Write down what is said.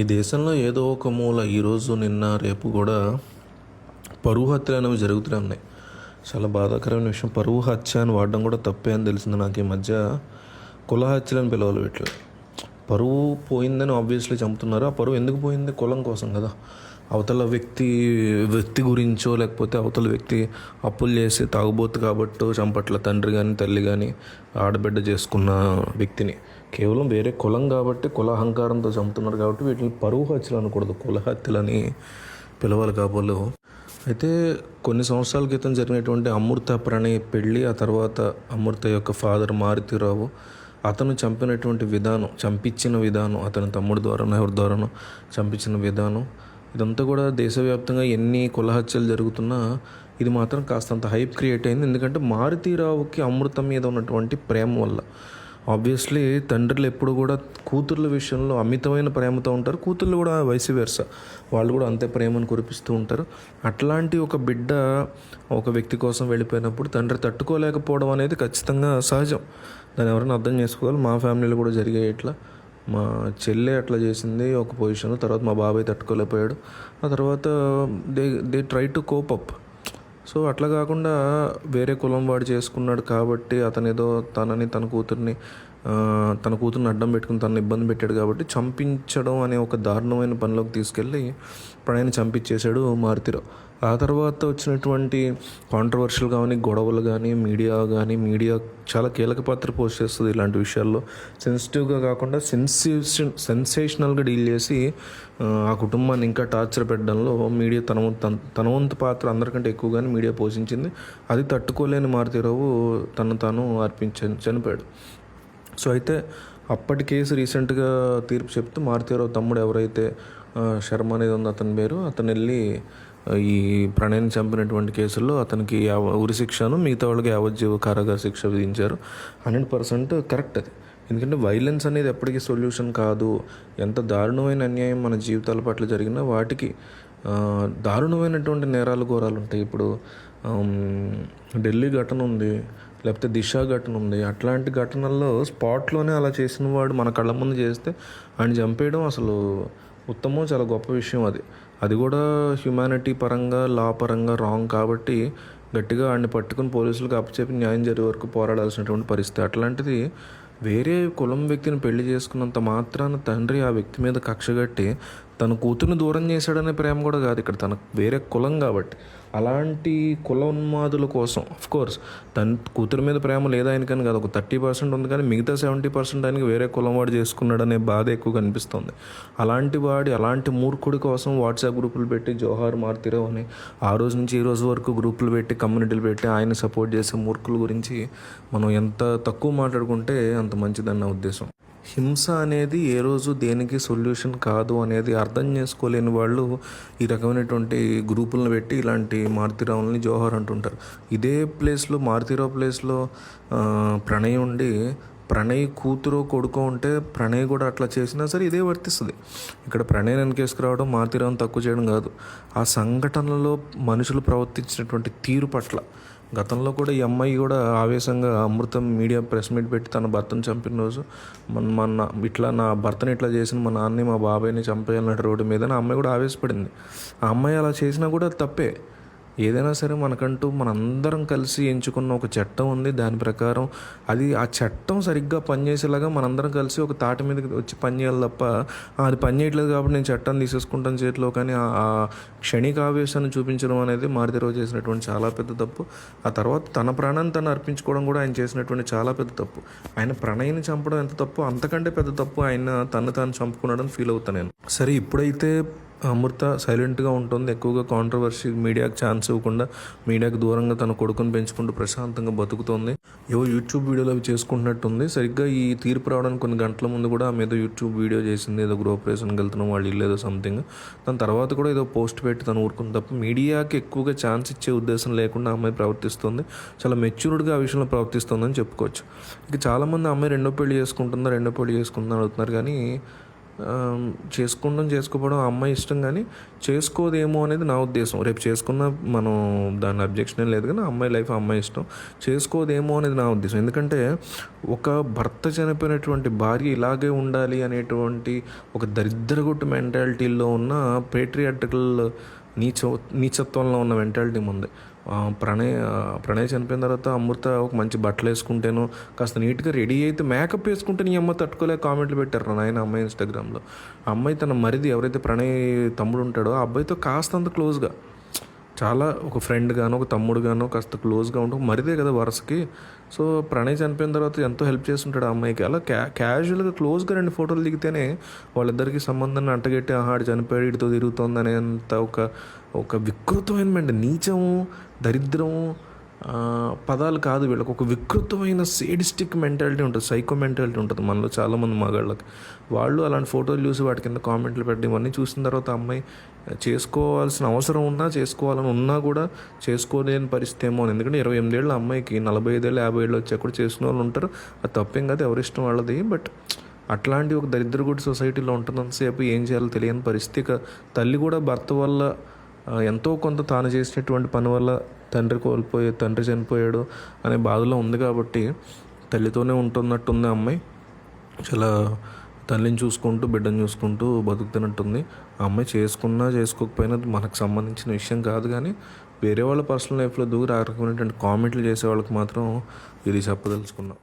ఈ దేశంలో ఏదో ఒక మూల ఈరోజు నిన్న రేపు కూడా పరువు హత్యలు అనేవి జరుగుతూనే ఉన్నాయి. చాలా బాధాకరమైన విషయం. పరువు హత్య అని వాడడం కూడా తప్పే అని తెలిసింది నాకు ఈ మధ్య. కుల హత్యలు అని పిలవాలి వీటిని. పరువు పోయిందని ఆబ్వియస్లీ చంపుతున్నారు. ఆ పరువు ఎందుకు పోయింది? కులం కోసం కదా. అవతల వ్యక్తి గురించో లేకపోతే అవతల వ్యక్తి అప్పులు చేసి తాగుబోతు కాబట్టో చంపట్ల. తండ్రి కానీ తల్లి కానీ ఆడబిడ్డ చేసుకున్న వ్యక్తిని కేవలం వేరే కులం కాబట్టి కుల అహంకారంతో చంపుతున్నారు కాబట్టి వీటిని పరువు హత్యలు అనకూడదు, కుల హత్యలని పిలవాలి కాబోలు. అయితే కొన్ని సంవత్సరాల క్రితం జరిగినటువంటి అమృత ప్రణయ్ పెళ్ళి, ఆ తర్వాత అమృత యొక్క ఫాదర్ మారుతీరావు అతను చంపించిన విధానం, అతని తమ్ముడు ద్వారానో ఎవరి ద్వారానో చంపించిన విధానం, ఇదంతా కూడా దేశవ్యాప్తంగా ఎన్ని కుల హత్యలు జరుగుతున్నా ఇది మాత్రం కాస్తంత హైప్ క్రియేట్ అయింది. ఎందుకంటే మారుతీరావుకి అమృత మీద ఉన్నటువంటి ప్రేమ వల్ల. ఆబ్వియస్లీ తండ్రులు ఎప్పుడు కూడా కూతుర్ల విషయంలో అమితమైన ప్రేమతో ఉంటారు, కూతుర్లు కూడా వైసి వెర్సా, వాళ్ళు కూడా అంతే ప్రేమను కురిపిస్తూ ఉంటారు. అట్లాంటి ఒక బిడ్డ ఒక వ్యక్తి కోసం వెళ్ళిపోయినప్పుడు తండ్రి తట్టుకోలేకపోవడం అనేది ఖచ్చితంగా సహజం. దాన్ని ఎవరైనా అర్థం చేసుకోవాలి. మా ఫ్యామిలీలో కూడా జరిగాయి ఇట్లా. మా చెల్లె అట్లా చేసింది ఒక పొజిషన్, తర్వాత మా బాబాయ్ తట్టుకోలేకపోయాడు. ఆ తర్వాత they try to cope up. So అట్లా కాకుండా వేరే కులం వాడు చేసుకున్నాడు కాబట్టి అతనేదో తన కూతుర్ని అడ్డం పెట్టుకుని తనని ఇబ్బంది పెట్టాడు కాబట్టి చంపించడం అనే ఒక దారుణమైన పనిలోకి తీసుకెళ్ళి ప్రణయ్ని చంపించేశాడు మారుతీరావు. ఆ తర్వాత వచ్చినటువంటి కాంట్రవర్షియల్ కానీ గొడవలు కానీ మీడియా చాలా కీలక పాత్ర పోస్ట్ చేస్తుంది ఇలాంటి విషయాల్లో. సెన్సిటివ్గా కాకుండా సెన్సేషనల్గా డీల్ చేసి ఆ కుటుంబాన్ని ఇంకా టార్చర్ పెట్టడంలో మీడియా తన వంతు పాత్ర అందరికంటే ఎక్కువగానే మీడియా పోషించింది. అది తట్టుకోలేని మారుతీరావు తను తాను చనిపోయాడు. సో అయితే అప్పటి కేసు రీసెంట్గా తీర్పు చెప్తూ మారుతీరావు తమ్ముడు ఎవరైతే శర్మ అనేది ఉందో అతని పేరు, అతను వెళ్ళి ఈ ప్రణయ్ని చంపినటువంటి కేసుల్లో అతనికి ఉరి శిక్షను, మిగతా వాళ్ళకి యావజ్జీవ కారాగార శిక్ష విధించారు. 100% కరెక్ట్ అది. ఎందుకంటే వైలెన్స్ అనేది ఎప్పటికీ సొల్యూషన్ కాదు. ఎంత దారుణమైన అన్యాయం మన జీవితాల పట్ల జరిగినా వాటికి దారుణమైనటువంటి నేరాలు ఘోరాలు ఉంటాయి. ఇప్పుడు ఢిల్లీ ఘటన ఉంది, లేకపోతే దిశ ఘటన ఉంది. అట్లాంటి ఘటనల్లో స్పాట్లోనే అలా చేసిన వాడు మన కళ్ళ ముందు చేస్తే ఆయన చంపేయడం అసలు ఉత్తమం, చాలా గొప్ప విషయం. అది కూడా హ్యుమానిటీ పరంగా లా పరంగా రాంగ్ కాబట్టి గట్టిగా ఆయన్ని పట్టుకుని పోలీసులకు అప్పచెప్పి న్యాయం జరిగే వరకు పోరాడాల్సినటువంటి పరిస్థితి. అట్లాంటిది వేరే కులం వ్యక్తిని పెళ్లి చేసుకున్నంత మాత్రాన తండ్రి ఆ వ్యక్తి మీద కక్షగట్టి తన కూతురుని దూరం చేశాడనే ప్రేమ కూడా కాదు ఇక్కడ, తన వేరే కులం కాబట్టి. అలాంటి కులోన్మాదుల కోసం కోర్స్ తన కూతురు మీద ప్రేమ లేదా ఆయనకని కాదు, ఒక 30% ఉంది, కానీ మిగతా 70% ఆయనకి వేరే కులం వాడు చేసుకున్నాడనే బాధ ఎక్కువ కనిపిస్తుంది. అలాంటి మూర్ఖుడి కోసం వాట్సాప్ గ్రూపులు పెట్టి జోహార్ మారుతీరావు అని ఆ రోజు నుంచి ఈ రోజు వరకు గ్రూపులు పెట్టి కమ్యూనిటీలు పెట్టి ఆయన సపోర్ట్ చేసే మూర్ఖుల గురించి మనం ఎంత తక్కువ మాట్లాడుకుంటే అంత మంచిదన్న ఉద్దేశం. హింస అనేది ఏ రోజు దేనికి సొల్యూషన్ కాదు అనేది అర్థం చేసుకోలేని వాళ్ళు ఈ రకమైనటువంటి గ్రూపులను పెట్టి ఇలాంటి మారుతీరావులని జోహార్ అంటుంటారు. ఇదే ప్లేస్లో మారుతీరావు ప్లేస్లో ప్రణయ్ ఉండి ప్రణయ్ కూతురు కొడుకు ఉంటే ప్రణయ్ కూడా అట్లా చేసినా సరే ఇదే వర్తిస్తుంది. ఇక్కడ ప్రణయ్ వెనకేసుకురావడం మారుతీరావుని తక్కువ చేయడం కాదు, ఆ సంఘటనలో మనుషులు ప్రవర్తించినటువంటి తీరు పట్ల. గతంలో కూడా ఈ అమ్మాయి కూడా ఆవేశంగా అమృతం మీడియా ప్రెస్ మీట్ పెట్టి తన భర్తను చంపిన రోజు ఇట్లా నా భర్తని ఇట్లా చేసిన మా నాన్నని మా బాబాయ్ని చంపేయాలన్నట్టు రోడ్డు మీద ఆ అమ్మాయి కూడా ఆవేశపడింది. ఆ అమ్మాయి అలా చేసినా కూడా తప్పే. ఏదైనా సరే మనకంటూ మనందరం కలిసి ఎంచుకున్న ఒక చట్టం ఉంది. దాని ప్రకారం ఆ చట్టం సరిగ్గా పనిచేసేలాగా మనందరం కలిసి ఒక తాటి మీదకి వచ్చి పనిచేయాలి తప్ప అది పనిచేయట్లేదు కాబట్టి నేను చట్టాన్ని తీసేసుకుంటాను చేతిలో కానీ ఆ క్షణిక ఆవేశాన్ని చూపించడం అనేది మారుతీరావు చేసినటువంటి చాలా పెద్ద తప్పు. ఆ తర్వాత తన ప్రాణాన్ని తను అర్పించుకోవడం కూడా ఆయన చేసినటువంటి చాలా పెద్ద తప్పు. ఆయన ప్రణయ్ని చంపడం ఎంత తప్పు, అంతకంటే పెద్ద తప్పు ఆయన తను చంపుకున్నాడని ఫీల్ అవుతాను నేను. సరే, ఇప్పుడైతే అమృత సైలెంట్గా ఉంటుంది, ఎక్కువగా కాంట్రవర్సీ మీడియాకి ఛాన్స్ ఇవ్వకుండా మీడియాకి దూరంగా తన కొడుకుని పెంచుకుంటూ ప్రశాంతంగా బతుకుతోంది. ఏవో యూట్యూబ్ వీడియోలు అవి చేసుకుంటున్నట్టుంది. సరిగ్గా ఈ తీర్పు రావడానికి కొన్ని గంటల ముందు కూడా ఆమె ఏదో యూట్యూబ్ వీడియో చేసింది, ఏదో గృహప్రవేశానికి వెళ్తున్నాం వాళ్ళు ఇల్లు ఏదో సంథింగ్. దాని తర్వాత కూడా ఏదో పోస్ట్ పెట్టి తను ఊరుకుంది తప్ప మీడియాకి ఎక్కువగా ఛాన్స్ ఇచ్చే ఉద్దేశం లేకుండా అమ్మాయి ప్రవర్తిస్తుంది. చాలా మెచ్యూర్డ్గా ఆ విషయంలో ప్రవర్తిస్తుందని చెప్పుకోవచ్చు. ఇక చాలామంది అమ్మాయి రెండో పెళ్లి చేసుకుంటుందా అడుగుతున్నారు, కానీ చేసుకుంటాం చేసుకోవడం ఆ అమ్మాయి ఇష్టం, కానీ చేసుకోదేమో అనేది నా ఉద్దేశం. రేపు చేసుకున్న మనం దాని అబ్జెక్షన్ లేదు, కానీ అమ్మాయి లైఫ్ అమ్మాయి ఇష్టం. చేసుకోదేమో అనేది నా ఉద్దేశం. ఎందుకంటే ఒక భర్త చనిపోయినటువంటి భార్య ఇలాగే ఉండాలి అనేటువంటి ఒక దరిద్రగొట్టు మెంటాలిటీలో ఉన్న పేట్రియాటికల్ నీచత్వంలో ఉన్న మెంటాలిటీ ఉంది. ప్రణయ్ చనిపోయిన తర్వాత అమృత ఒక మంచి బట్టలు వేసుకుంటేనో కాస్త నీట్గా రెడీ అయితే మేకప్ వేసుకుంటే నీ అమ్మ తట్టుకోలేక కామెంట్లు పెట్టారు నాయన అమ్మాయి ఇన్స్టాగ్రామ్లో. ఆ అమ్మాయి తన మరిది ఎవరైతే ప్రణయ్ తమ్ముడు ఉంటాడో ఆ అబ్బాయితో కాస్తంత క్లోజ్గా, చాలా ఒక ఫ్రెండ్ గానో ఒక తమ్ముడు గానో కాస్త క్లోజ్గా ఉంటూ మరిదే కదా వరుసకి. సో ప్రణయ్ చనిపోయిన తర్వాత ఎంతో హెల్ప్ చేస్తుంటాడు ఆ అమ్మాయికి. అలా క్యాజువల్గా క్లోజ్గా 2 ఫోటోలు దిగితేనే వాళ్ళిద్దరికి సంబంధాన్ని అంటగట్టి ఆహాడు చనిపోయాడు ఇటుతో తిరుగుతుంది అనేంత ఒక వికృతమైన నీచము దరిద్రం పదాలు కాదు వీళ్ళకి. ఒక వికృతమైన సేడిస్టిక్ మెంటాలిటీ ఉంటుంది, సైకో మెంటాలిటీ ఉంటుంది మనలో చాలామంది మగాళ్ళకి. వాళ్ళు అలాంటి ఫోటోలు చూసి వాటి కింద కామెంట్లు పెట్టడం ఇవన్నీ చూసిన తర్వాత అమ్మాయి చేసుకోవాల్సిన అవసరం ఉన్నా చేసుకోవాలని ఉన్నా కూడా చేసుకోలేని పరిస్థితి ఏమో. ఎందుకంటే 28 ఏళ్ళ అమ్మాయికి 45 ఏళ్ళు 50 ఏళ్ళు వచ్చి ఎక్కడ చేసుకునే వాళ్ళు ఉంటారు. అది తప్పేం కాదు, ఎవరిష్టం వాళ్ళది. బట్ అట్లాంటి ఒక దరిద్రగుడి సొసైటీలో ఉంటున్నంతసేపు ఏం చేయాలో తెలియని పరిస్థితి. తల్లి కూడా భర్త వల్ల ఎంతో కొంత తాను చేసినటువంటి పని వల్ల తండ్రి చనిపోయాడు అనే బాధలో ఉంది కాబట్టి తల్లితోనే ఉంటున్నట్టుంది అమ్మాయి. చాలా తల్లిని చూసుకుంటూ బిడ్డను చూసుకుంటూ బతుకుతున్నట్టుంది. ఆ అమ్మాయి చేసుకున్నా చేసుకోకపోయినా మనకు సంబంధించిన విషయం కాదు, కానీ వేరే వాళ్ళ పర్సనల్ లైఫ్లో దూరం ఆ రకమైనటువంటి కామెంట్లు చేసే వాళ్ళకి మాత్రం ఇది చెప్పదలుచుకున్నాం.